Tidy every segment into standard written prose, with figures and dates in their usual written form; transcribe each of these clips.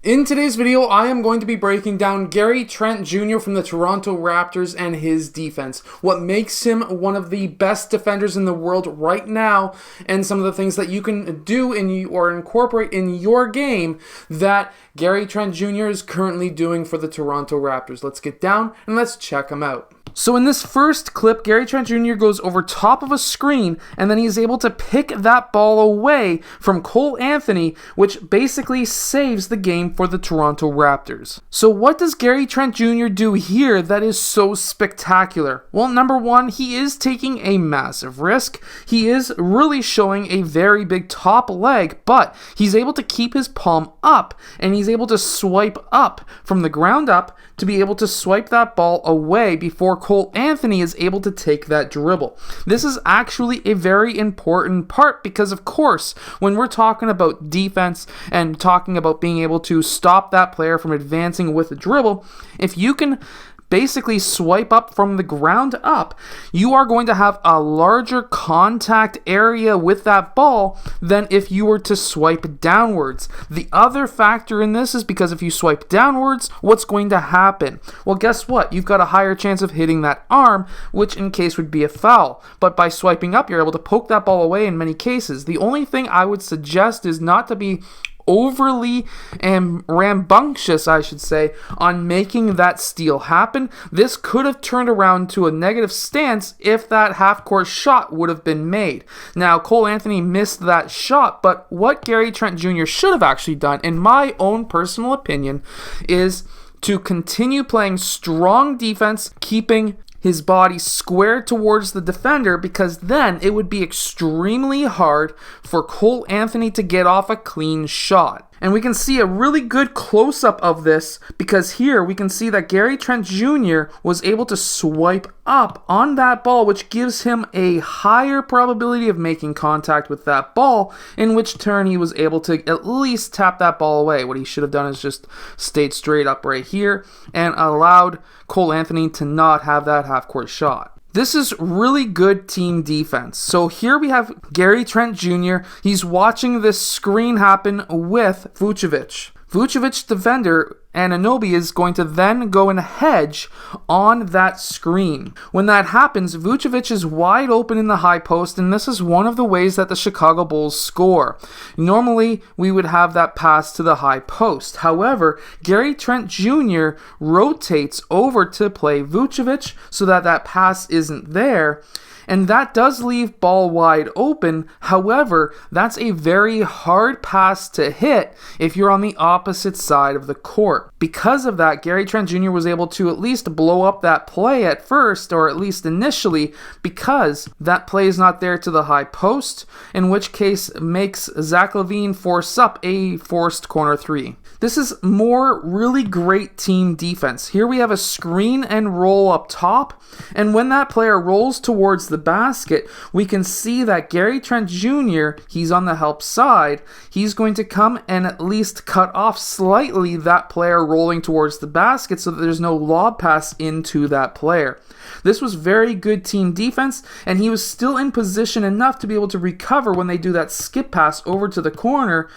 In today's video, I am going to be breaking down Gary Trent Jr. from the Toronto Raptors and his defense. What makes him one of the best defenders in the world right now, and some of the things that you can do or incorporate in your game that Gary Trent Jr. is currently doing for the Toronto Raptors. Let's get down and let's check him out. So in this first clip, Gary Trent Jr. goes over top of a screen, and then he's able to pick that ball away from Cole Anthony, which basically saves the game for the Toronto Raptors. So what does Gary Trent Jr. do here that is so spectacular? Well, number one, he is taking a massive risk. He is really showing a very big top leg, but he's able to keep his palm up, and he's able to swipe up from the ground up to be able to swipe that ball away before Cole Anthony is able to take that dribble. This is actually a very important part because, of course, when we're talking about defense and talking about being able to stop that player from advancing with a dribble, if you can basically swipe up from the ground up, you are going to have a larger contact area with that ball than if you were to swipe downwards. The other factor in this is because if you swipe downwards, what's going to happen? Well, guess what? You've got a higher chance of hitting that arm, which in case would be a foul. But by swiping up, you're able to poke that ball away in many cases. The only thing I would suggest is not to be overly rambunctious, I should say, on making that steal happen. This could have turned around to a negative stance if that half-court shot would have been made. Now, Cole Anthony missed that shot, but what Gary Trent Jr. should have actually done, in my own personal opinion, is to continue playing strong defense, keeping his body squared towards the defender, because then it would be extremely hard for Cole Anthony to get off a clean shot. And we can see a really good close-up of this because here we can see that Gary Trent Jr. was able to swipe up on that ball, which gives him a higher probability of making contact with that ball, in which turn he was able to at least tap that ball away. What he should have done is just stayed straight up right here and allowed Cole Anthony to not have that half-court shot. This is really good team defense. So here we have Gary Trent Jr. He's watching this screen happen with Vucevic. Vucevic's defender, Anunoby, is going to then go and hedge on that screen. When that happens, Vucevic is wide open in the high post, and this is one of the ways that the Chicago Bulls score. Normally, we would have that pass to the high post. However, Gary Trent Jr. rotates over to play Vucevic so that that pass isn't there. And that does leave ball wide open. However, that's a very hard pass to hit if you're on the opposite side of the court. Because of that, Gary Trent Jr. was able to at least blow up that play at first, or at least initially, because that play is not there to the high post, in which case makes Zach LaVine force up a forced corner three. This is more really great team defense. Here we have a screen and roll up top, and when that player rolls towards the basket, we can see that Gary Trent Jr., he's on the help side, he's going to come and at least cut off slightly that player rolling towards the basket so that there's no lob pass into that player. This was very good team defense, and he was still in position enough to be able to recover when they do that skip pass over to the corner,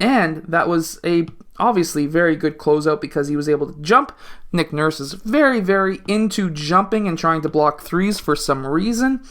and that was a obviously very good closeout because he was able to jump. Nick Nurse is very, very into jumping and trying to block threes for some reason.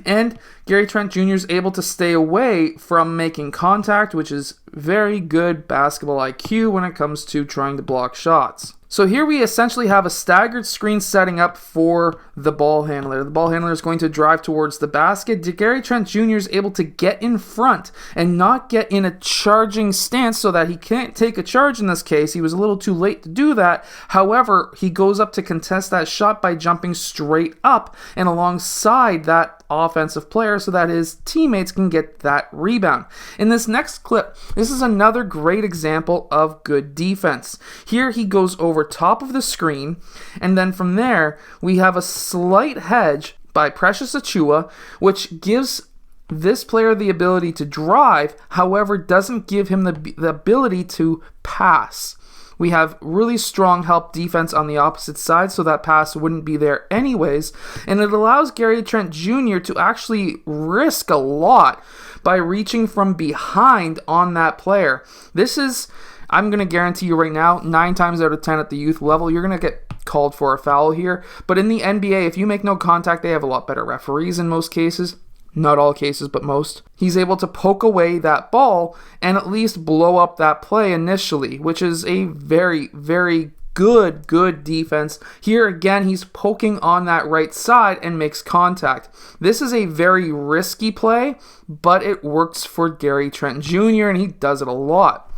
And Gary Trent Jr. is able to stay away from making contact, which is very good basketball IQ when it comes to trying to block shots. So here we essentially have a staggered screen setting up for the ball handler. The ball handler is going to drive towards the basket. Gary Trent Jr. is able to get in front and not get in a charging stance so that he can't take a charge in this case. He was a little too late to do that. However, he goes up to contest that shot by jumping straight up and alongside that offensive player so that his teammates can get that rebound. In this next clip, this is another great example of good defense. Here he goes over top of the screen, and then from there we have a slight hedge by Precious Achiuwa, which gives this player the ability to drive, however doesn't give him the ability to pass. We have really strong help defense on the opposite side, so that pass wouldn't be there anyways. And it allows Gary Trent Jr. to actually risk a lot by reaching from behind on that player. This is I'm going to guarantee you right now, 9 times out of 10 at the youth level, you're going to get called for a foul here. But in the NBA, if you make no contact, they have a lot better referees in most cases. Not all cases, but most. He's able to poke away that ball and at least blow up that play initially, which is a very, very good defense. Here again, he's poking on that right side and makes contact. This is a very risky play, but it works for Gary Trent Jr., and he does it a lot.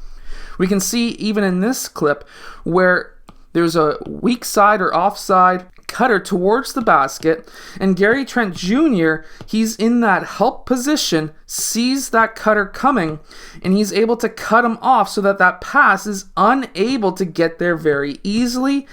We can see even in this clip where there's a weak side or offside cutter towards the basket, and Gary Trent Jr., he's in that help position, sees that cutter coming, and he's able to cut him off so that that pass is unable to get there very easily,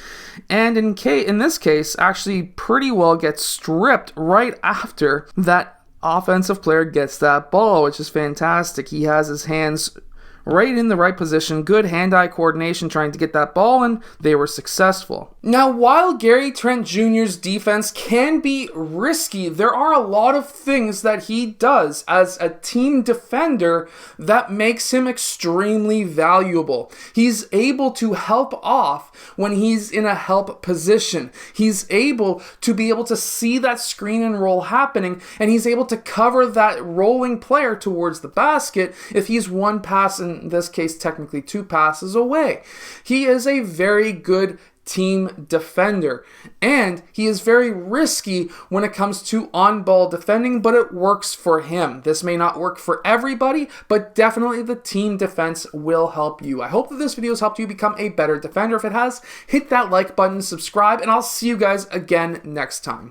and in this case, actually pretty well gets stripped right after that offensive player gets that ball, which is fantastic. He has his hands right in the right position, good hand-eye coordination trying to get that ball, and they were successful. Now, while Gary Trent Jr.'s defense can be risky, there are a lot of things that he does as a team defender that makes him extremely valuable. He's able to help off when he's in a help position. He's able to see that screen and roll happening, and he's able to cover that rolling player towards the basket if he's one pass, in this case technically 2 passes away. He is a very good team defender, and he is very risky when it comes to on-ball defending, but it works for him. This may not work for everybody, but definitely the team defense will help you. I hope that this video has helped you become a better defender. If it has, hit that like button, subscribe, and I'll see you guys again next time.